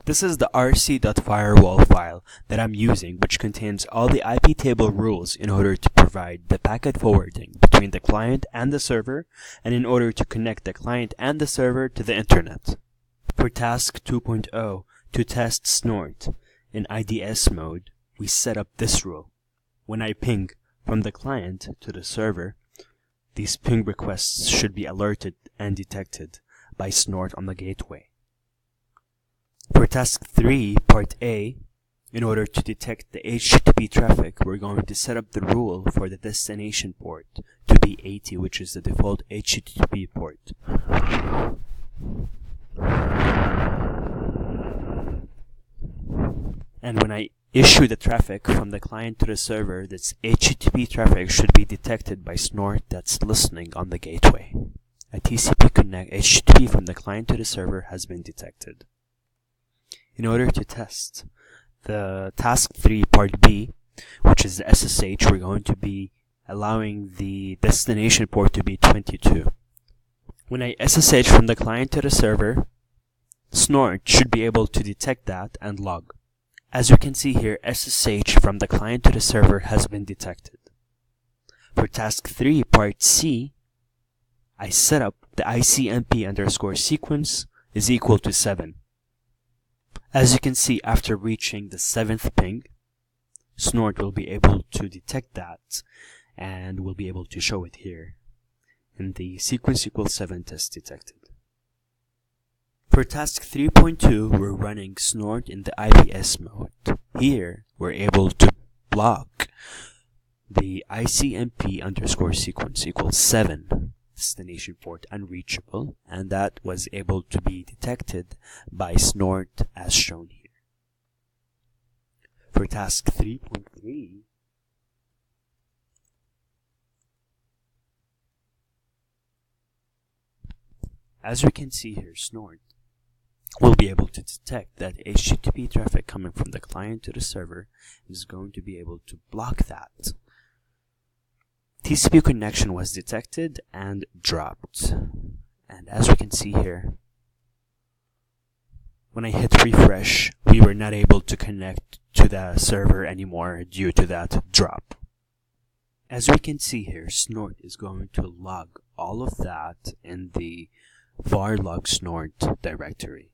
This is the rc.firewall file that I'm using, which contains all the IP table rules in order to provide the packet forwarding between the client and the server, and in order to connect the client and the server to the internet. For task 2.0, to test snort in IDS mode, we set up this rule. When I ping from the client to the server, these ping requests should be alerted and detected by snort on the gateway. For task 3, part A, in order to detect the HTTP traffic, we're going to set up the rule for the destination port to be 80, which is the default HTTP port. And when I issue the traffic from the client to the server, this HTTP traffic should be detected by snort that's listening on the gateway. A TCP connect HTTP from the client to the server has been detected. In order to test the task 3 part B, which is the SSH, we're going to be allowing the destination port to be 22. When I SSH from the client to the server, snort should be able to detect that and log. As you can see here, SSH from the client to the server has been detected. For task 3 part C, I set up the ICMP underscore sequence is equal to 7. As you can see, after reaching the 7th ping, snort will be able to detect that and will be able to show it here in the sequence equals 7 test detected. For task 3.2, we're running snort in the IPS mode. Here, we're able to block the ICMP underscore sequence equals 7 destination port unreachable, and that was able to be detected by snort as shown here. For task 3.3, as we can see here, snort will be able to detect that HTTP traffic coming from the client to the server is going to be able to block that. TCP connection was detected and dropped. And as we can see here, when I hit refresh, we were not able to connect to the server anymore due to that drop. As we can see here, snort is going to log all of that in the var log snort directory.